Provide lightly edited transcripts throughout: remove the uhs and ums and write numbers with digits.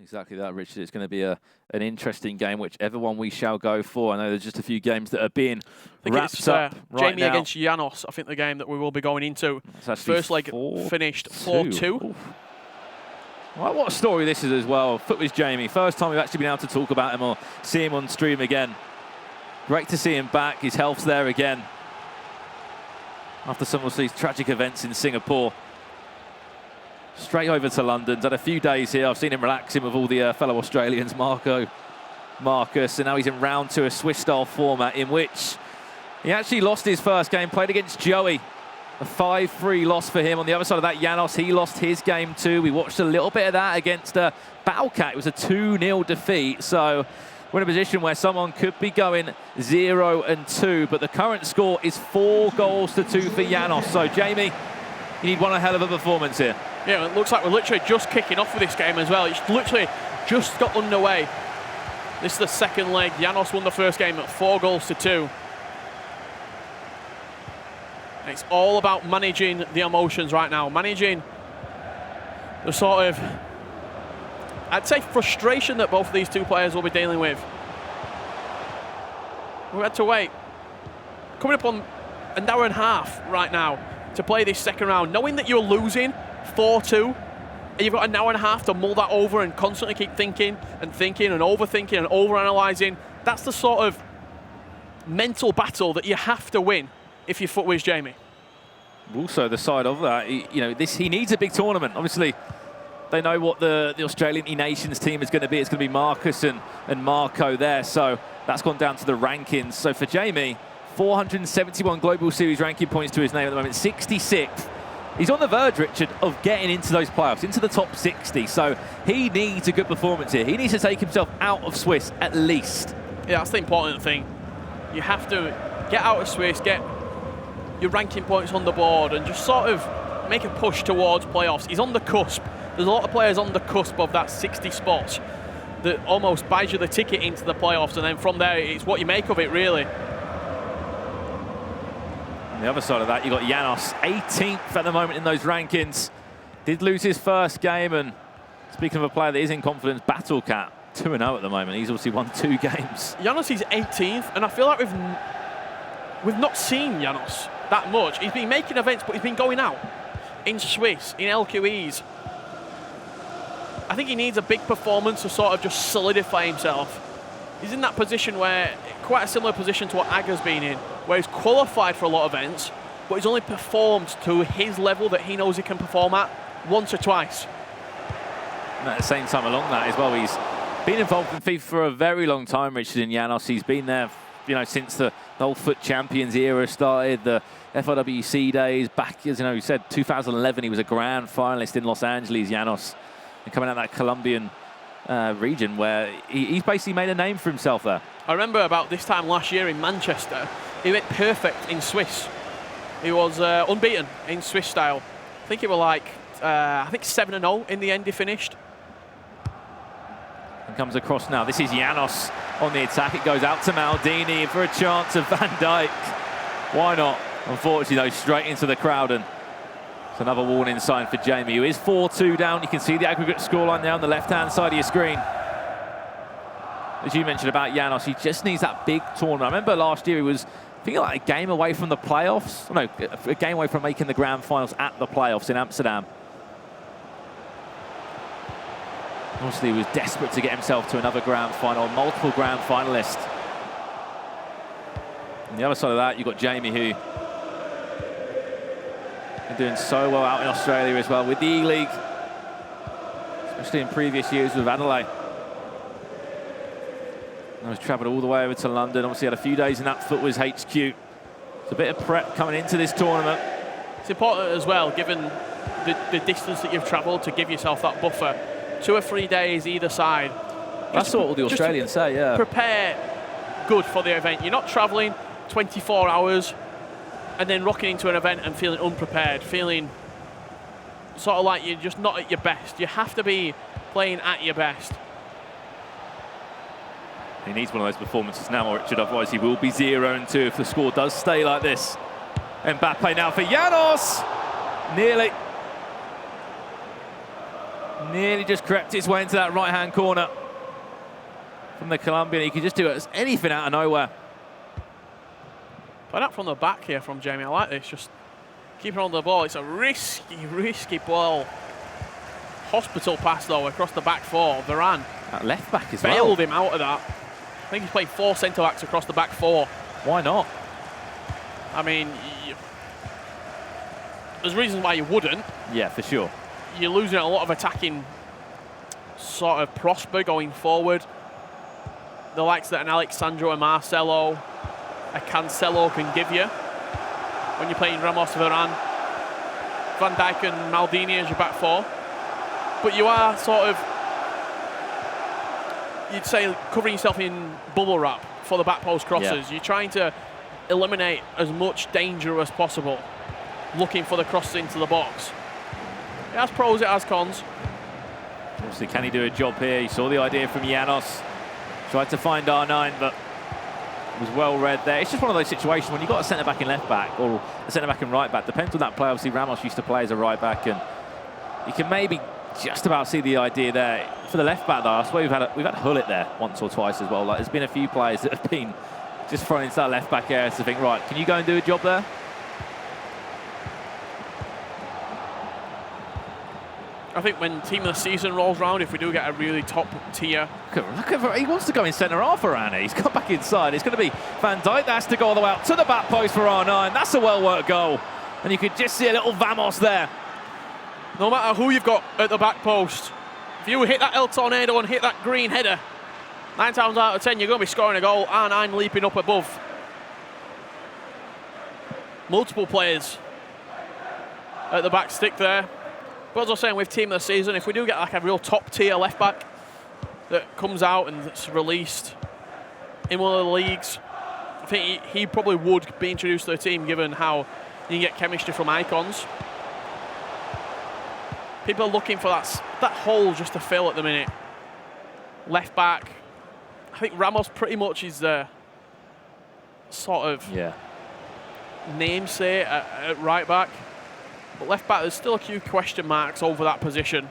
Exactly that, Richard. It's going to be an interesting game, whichever one we shall go for. I know there's just a few games that are being wrapped up right Jamie now. against Janos, I think the game that we will be going into. First leg finished 4-2. Well, what a story this is as well. FUTWIZ Jamie. First time we've actually been able to talk about him or see him on stream again. Great to see him back. His health's there again. After some of these tragic events in Singapore. Straight over to London. He's had a few days here. I've seen him relaxing with all the fellow Australians, Marcus, and now he's in round 2, a Swiss-style format in which he actually lost his first game, played against Joey. A 5-3 loss for him. On the other side of that, Janos, he lost his game too. We watched a little bit of that against Battlecat. It was a 2-0 defeat. So we're in a position where someone could be going 0-2, but the current score is 4-2 for Janos. So Jamie, you need one hell of a performance here. Yeah, it looks like we're literally just kicking off with this game as well. It's literally just got underway. This is the second leg. Janos won the first game at 4-2. It's all about managing the emotions right now, managing the sort of, I'd say, frustration that both of these two players will be dealing with. We had to wait. Coming up on an hour and a half right now to play this second round, knowing that you're losing 4-2, and you've got an hour and a half to mull that over and constantly keep thinking and overthinking and overanalyzing. That's the sort of mental battle that you have to win if you're FUTWIZ Jamie. Also, the side of that, he needs a big tournament. Obviously, they know what the Australian E-Nations team is going to be. It's going to be Marcus and Marco there. So that's gone down to the rankings. So for Jamie, 471 Global Series ranking points to his name at the moment, 66th. He's on the verge, Richard, of getting into those playoffs, into the top 60. So he needs a good performance here. He needs to take himself out of Swiss at least. Yeah, that's the important thing. You have to get out of Swiss, get your ranking points on the board, and just sort of make a push towards playoffs. He's on the cusp. There's a lot of players on the cusp of that 60 spots that almost buys you the ticket into the playoffs, and then from there, it's what you make of it, really. On the other side of that, you've got Janos, 18th at the moment in those rankings. Did lose his first game, and speaking of a player that is in confidence, Battlecat, 2-0 at the moment. He's obviously won 2 games. Janos is 18th, and I feel like we've not seen Janos that much. He's been making events, but he's been going out in Swiss, in LQEs. I think he needs a big performance to sort of just solidify himself. He's in that position where, quite a similar position to what Aga's been in, where he's qualified for a lot of events, but he's only performed to his level that he knows he can perform at once or twice. And at the same time along that as well, he's been involved in FIFA for a very long time, Richard, in Janos. He's been there, since the whole FUT Champions era started, the FIWC days, back, as you said, 2011, he was a grand finalist in Los Angeles, Janos, and coming out of that Colombian region where he's basically made a name for himself there. I remember about this time last year in Manchester, he went perfect in Swiss. He was unbeaten in Swiss style. I think it was like, 7-0 in the end he finished. And comes across now. This is Janos on the attack. It goes out to Maldini for a chance of Van Dijk. Why not? Unfortunately, though, straight into the crowd, and it's another warning sign for Jamie, who is 4-2 down. You can see the aggregate scoreline there on the left-hand side of your screen. As you mentioned about Janos, he just needs that big tournament. I remember last year he was, I think, like a game away from the playoffs. No, a game away from making the grand finals at the playoffs in Amsterdam. Obviously, he was desperate to get himself to another grand final, multiple grand finalists. On the other side of that, you've got Jamie, who been doing so well out in Australia as well with the E-League, especially in previous years with Adelaide. I was travelled all the way over to London. Obviously, had a few days in that FUTWIZ HQ. It's a bit of prep coming into this tournament. It's important as well, given the distance that you've travelled, to give yourself that buffer. 2 or 3 days either side. That's what all the Australians say, yeah. Prepare good for the event. You're not travelling 24 hours and then rocking into an event and feeling unprepared, feeling sort of like you're just not at your best. You have to be playing at your best. He needs one of those performances now, Richard, otherwise he will be 0-2 if the score does stay like this. Mbappe now for Janos. Nearly just crept its way into that right-hand corner from the Colombian. He could just do anything out of nowhere. But up from the back here from Jamie. I like this. Just keeping on the ball. It's a risky ball. Hospital pass, though, across the back four. Varane. That left back as well. Bailed him out of that. I think he's played 4 centre-backs across the back four. Why not? I mean, there's reasons why you wouldn't. Yeah, for sure. You're losing a lot of attacking sort of prosper going forward. The likes that an Alexandro and Marcelo, a Cancelo can give you when you're playing Ramos, Varane, Van Dijk and Maldini as your back four. But you are sort of, you'd say, covering yourself in bubble wrap for the back post crosses. Yeah. You're trying to eliminate as much danger as possible, looking for the crosses into the box. It has pros, it has cons. Obviously, can he do a job here? You saw the idea from Janos. Tried to find R9, but was well read there. It's just one of those situations when you've got a centre-back and left-back, or a centre-back and right-back. Depends on that play. Obviously, Ramos used to play as a right-back, and you can maybe just about see the idea there. For the left-back, though, I swear we've had Hullet there once or twice as well. Like, there's been a few players that have been just thrown into that left-back area to think, right, can you go and do a job there? I think when team of the season rolls around, if we do get a really top tier. Look at he wants to go in centre half for Arnie. He's got back inside. It's going to be Van Dijk that has to go all the way out to the back post for R9. That's a well-worked goal. And you could just see a little Vamos there. No matter who you've got at the back post, if you hit that El Tornado and hit that green header, 9 times out of 10 you're going to be scoring a goal. R9 leaping up above. Multiple players at the back stick there. But as I was saying, with team of the season, if we do get like a real top tier left back that comes out and it's released in one of the leagues, I think he probably would be introduced to the team, given how you get chemistry from icons. People are looking for that hole just to fill at the minute. Left back, I think Ramos pretty much is the sort of namesake at right back. But left back, there's still a few question marks over that position.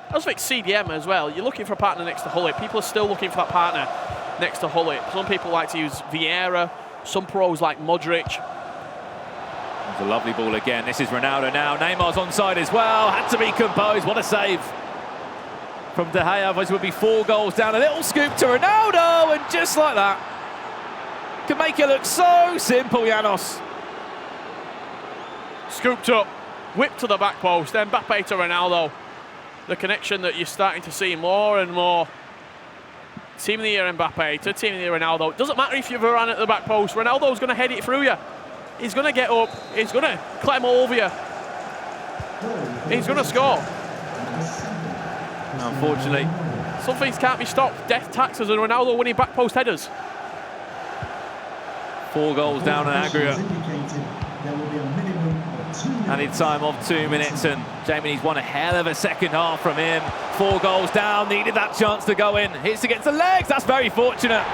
I just think CDM as well. You're looking for a partner next to Hullet. People are still looking for that partner next to Hullet. Some people like to use Vieira. Some pros like Modric. It's a lovely ball again. This is Ronaldo now. Neymar's onside as well. Had to be composed. What a save from De Gea. Otherwise it would be 4 goals down. A little scoop to Ronaldo, and just like that, can make it look so simple, Janos. Scooped up, whipped to the back post, then Mbappe to Ronaldo. The connection that you're starting to see more and more. Team of the year Mbappe to team of the year Ronaldo. It doesn't matter if you're Varane at the back post. Ronaldo's going to head it through you. He's going to get up. He's going to climb over you. He's going to score. Unfortunately, some things can't be stopped. Death taxes and Ronaldo winning back post headers. 4 goals down in aggregate. Added time of 2 minutes, and Jamie needs one hell of a second half from him. 4 goals down, needed that chance to go in. Hits against the legs, that's very fortunate.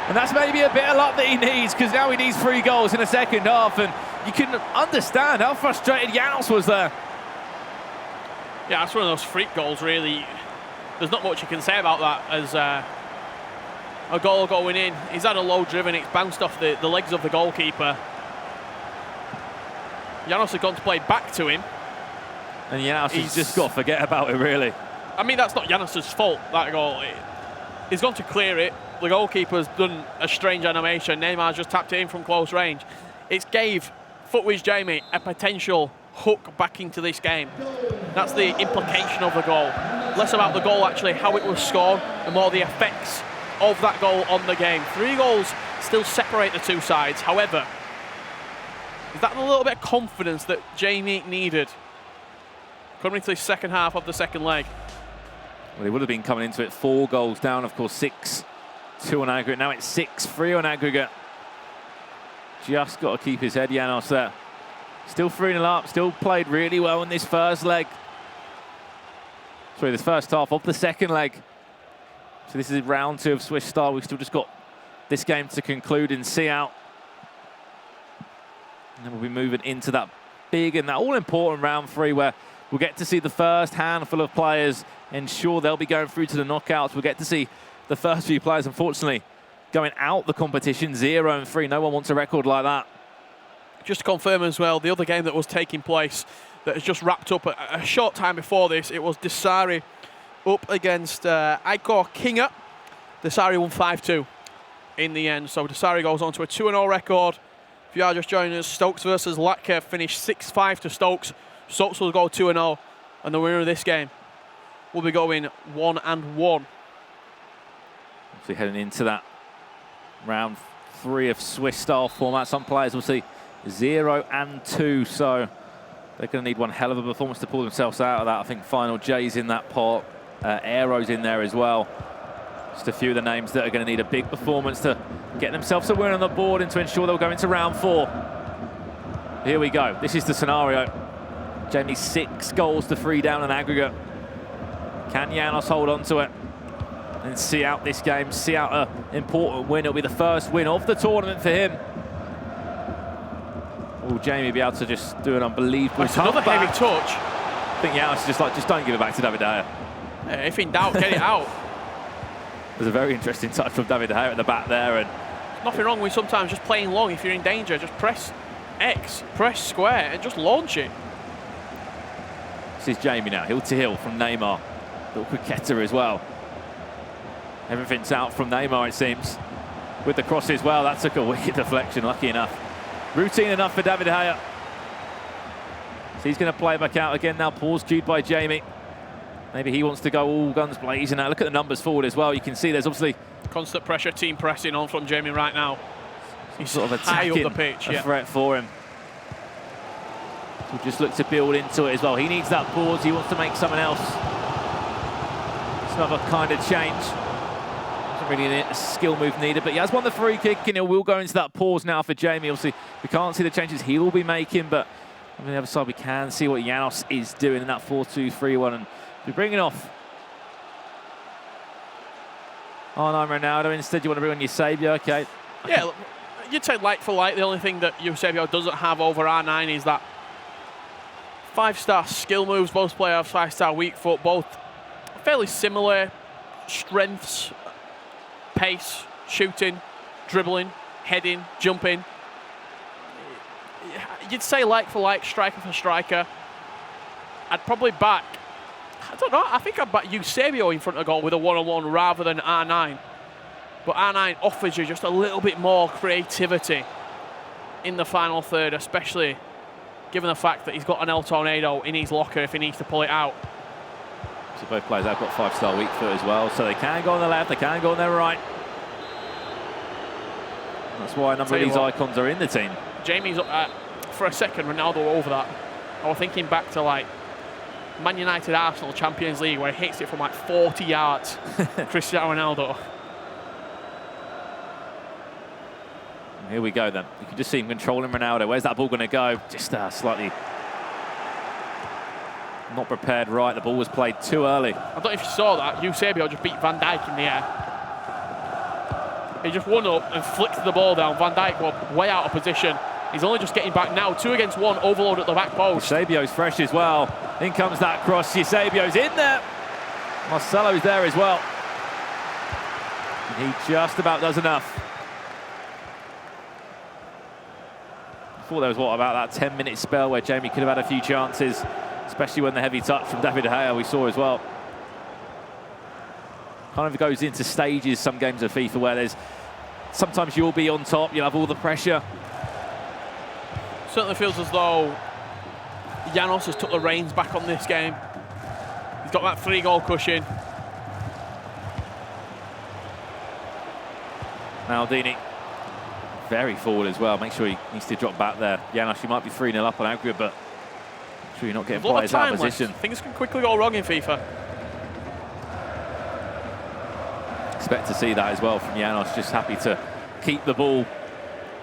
And that's maybe a bit of luck that he needs, because now he needs 3 goals in the second half, and you can understand how frustrated Janos was there. Yeah, that's one of those freak goals, really. There's not much you can say about that as a goal going in. He's had a low driven, it's bounced off the legs of the goalkeeper. Janos has gone to play back to him. And Janos has just got to forget about it, really. I mean, that's not Janos' fault, that goal. He's gone to clear it. The goalkeeper's done a strange animation. Neymar's just tapped it in from close range. It's gave FUTWIZ Jamie a potential hook back into this game. That's the implication of the goal. Less about the goal, actually, how it was scored, and more the effects of that goal on the game. 3 goals still separate the two sides. However, is that a little bit of confidence that Jamie needed coming into the second half of the second leg? Well, he would have been coming into it 4 goals down, of course, 6-2 on aggregate. Now it's 6-3 on aggregate. Just got to keep his head, Janos, there. Still 3-0 up, still played really well in this first leg. Sorry, this first half of the second leg. So this is round 2 of Swiss style. We've still just got this game to conclude and see out. And then we'll be moving into that big and that all-important round 3 where We'll get to see the first handful of players ensure they'll be going through to the knockouts. We'll get to see the first few players, unfortunately, going out the competition 0-3. No one wants a record like that. Just to confirm as well, the other game that was taking place that has just wrapped up a short time before this, it was Desari up against Icor Kinga. Desari won 5-2 in the end, so Desari goes on to a 2-0 record. If you are just joining us, Stokes versus Latka finished 6-5 to Stokes. Stokes will go 2-0, and the winner of this game will be going 1-1. Obviously heading into that round 3 of Swiss-style format, some players will see 0-2, so they're going to need one hell of a performance to pull themselves out of that. I think Final J's in that pot, Aero's in there as well. Just a few of the names that are going to need a big performance to get themselves a win on the board and to ensure they'll go into round 4. Here we go. This is the scenario. Jamie 6 goals to 3 down in aggregate. Can Janos hold on to it and see out this game, see out an important win? It'll be the first win of the tournament for him. Will Jamie be able to just do an unbelievable another heavy touch? I think Janos is just like, just don't give it back to David De Gea. If in doubt, get it out. There's a very interesting touch from David De Gea at the back there. And nothing wrong with sometimes just playing long. If you're in danger, just press X, press square, and just launch it. This is Jamie now, heel to heel from Neymar. Little cricketer as well. Everything's out from Neymar, it seems. With the cross as well, that took a wicked deflection, lucky enough. Routine enough for David De Gea. So he's going to play back out again now, pause cued by Jamie. Maybe he wants to go all guns blazing now. Look at the numbers forward as well. You can see there's obviously constant pressure, team pressing on from Jamie right now. He's sort of high attacking up the pitch, a threat for him. He'll just look to build into it as well. He needs that pause. He wants to make someone else. Some other kind of change. Isn't really a skill move needed, but he has won the free kick, and he will go into that pause now for Jamie. Obviously, we can't see the changes he will be making, but on the other side, we can see what Janos is doing in that 4-2-3-1, and we're bringing off R9 Ronaldo. Instead, you want to bring on Eusebio. Okay. Yeah, look, you'd say like for like. The only thing that Eusebio doesn't have over R9 is that 5-star skill moves. Both players have 5-star weak foot. Both fairly similar strengths, pace, shooting, dribbling, heading, jumping. You'd say like for like, striker for striker. I'd probably back, I don't know, I think I'd back Eusebio in front of goal with a 1-on-1 rather than R9. But R9 offers you just a little bit more creativity in the final third, especially given the fact that he's got an El Tornado in his locker if he needs to pull it out. So both players have got 5-star weak foot as well, so they can go on the left, they can go on their right. That's why a number of these icons are in the team. Jamie's for a second, Ronaldo over that. I was thinking back to like Man United Arsenal Champions League where he hits it from like 40 yards. Cristiano Ronaldo. Here we go then. You can just see him controlling Ronaldo. Where's that ball going to go? Just slightly not prepared right. The ball was played too early. I don't know if you saw that. Eusebio just beat Van Dijk in the air. He just won up and flicked the ball down. Van Dijk was way out of position. He's only just getting back now. 2 against 1, overload at the back post. Eusebio's fresh as well. In comes that cross. Eusebio's in there. Marcelo's there as well. And he just about does enough. I thought there was, what, about that 10-minute spell where Jamie could have had a few chances, especially when the heavy touch from David De Gea we saw as well. Kind of goes into stages, some games of FIFA, where there's sometimes you'll be on top, you'll have all the pressure. Certainly feels as though Janos has took the reins back on this game. He's got that 3-goal cushion. Maldini, very forward as well. Make sure he needs to drop back there. Janos, you might be 3-0 up on aggregate, but make sure you're not getting players out of position. Things can quickly go wrong in FIFA. Expect to see that as well from Janos, just happy to keep the ball,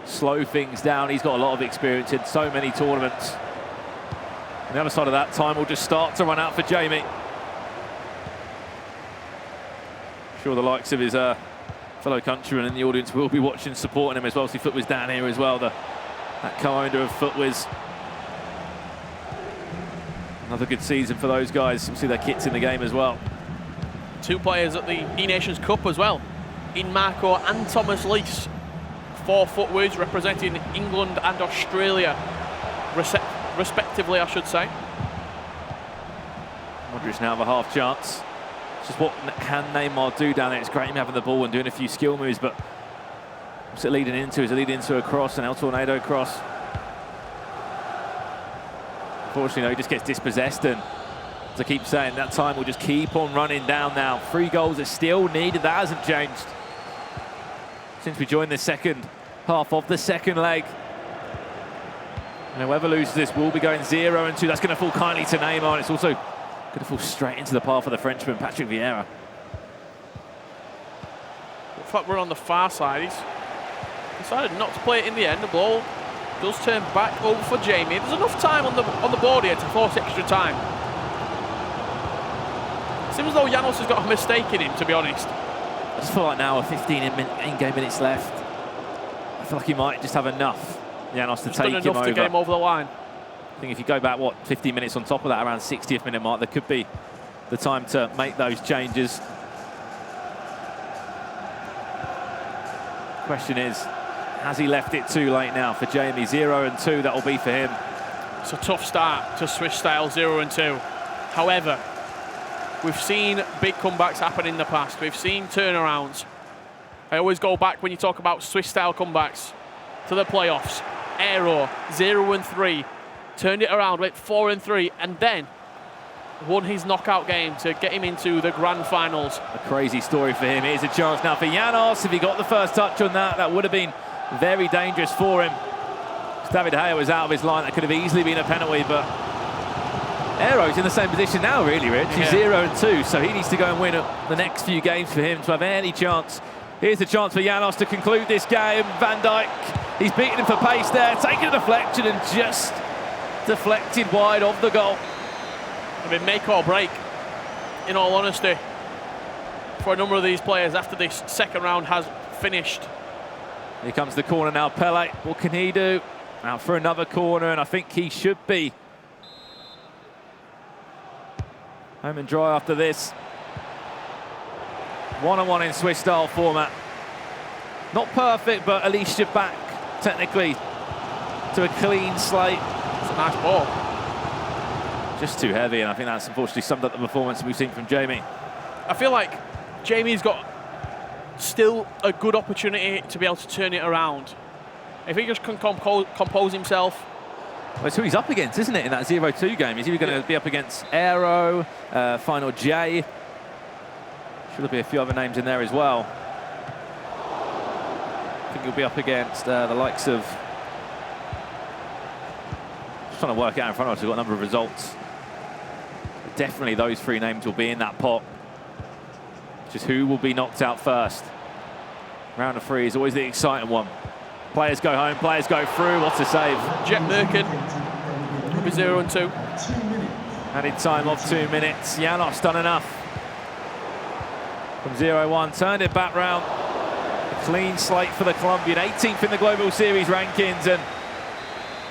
slow things down. He's got a lot of experience in so many tournaments. On the other side of that, time will just start to run out for Jamie. I'm sure the likes of his fellow countrymen in the audience will be watching, supporting him as well. See FUTWIZ down here as well, that co-owner of FUTWIZ. Another good season for those guys. You'll see their kits in the game as well. 2 players at the E-Nations Cup as well, in Marco and Thomas Lees, for FUTWIZ, representing England and Australia, respectively, I should say. Modric now have a half chance. It's just what can Neymar do down there? It's great him having the ball and doing a few skill moves, but what's it leading into? Is it leading into a cross, an El Tornado cross? Unfortunately, no, he just gets dispossessed, and as I keep saying, that time will just keep on running down now. 3 goals are still needed. That hasn't changed since we joined the second half of the second leg. And whoever loses this will be going 0-2. That's going to fall kindly to Neymar, and it's also going to fall straight into the path of the Frenchman, Patrick Vieira. Looks like we're on the far side. He's decided not to play it in the end. The ball does turn back over for Jamie. There's enough time on the board here to force extra time. Seems as though Janos has got a mistake in him, to be honest. I just feel like now, 15 in-game minutes left, I feel like he might just have enough, Janos, to take him over. Enough to get him over the line. I think if you go back, 15 minutes on top of that, around 60th minute mark, there could be the time to make those changes. Question is, has he left it too late now for Jamie? 0-2, that will be for him. It's a tough start to Swiss style 0-2. However, we've seen big comebacks happen in the past. We've seen turnarounds. I always go back when you talk about Swiss style comebacks to the playoffs. Aero, 0-3. Turned it around, went 4-3, and then won his knockout game to get him into the grand finals. A crazy story for him. Here's a chance now for Janos. If he got the first touch on that, that would have been very dangerous for him. David Gea was out of his line. That could have easily been a penalty, but Aero's in the same position now, really, Rich. He's 0-2, so he needs to go and win the next few games for him to have any chance. Here's the chance for Janos to conclude this game. Van Dijk, he's beaten him for pace there, taking a deflection and just deflected wide of the goal. I mean, make or break, in all honesty, for a number of these players after this second round has finished. Here comes the corner now. Pele, what can he do? Out for another corner, and I think he should be home and dry after this. 1-on-1 in Swiss style format. Not perfect, but at least you're back technically to a clean slate. It's a nice ball. Just too heavy, and I think that's unfortunately summed up the performance we've seen from Jamie. I feel like Jamie's got still a good opportunity to be able to turn it around. If he just can compose himself. Well, it's who he's up against, isn't it, in that 0-2 game? He's either going to be up against Aero, Final J. Should be a few other names in there as well. I think he'll be up against the likes of... Just trying to work out in front of us, we've got a number of results. But definitely those 3 names will be in that pot. Just who will be knocked out first. Round of 3 is always the exciting one. Players go home, players go through. What a save. Jet Merkin will be 0-2. Added time of 2 minutes. Janos done enough. From 0-1, turned it back round. A clean slate for the Colombian. 18th in the Global Series rankings, and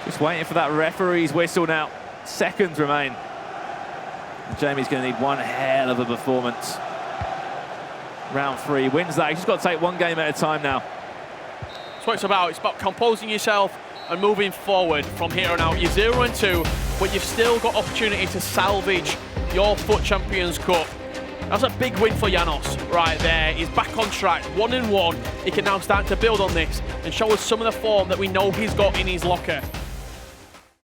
just waiting for that referee's whistle now. Seconds remain. And Jamie's going to need one hell of a performance. Round 3, wins that. He's just got to take one game at a time now. That's what it's about. It's about composing yourself and moving forward from here on out. You're 0-2, but you've still got opportunity to salvage your FUT Champions Cup. That's a big win for Janos right there. He's back on track, 1-1. He can now start to build on this and show us some of the form that we know he's got in his locker.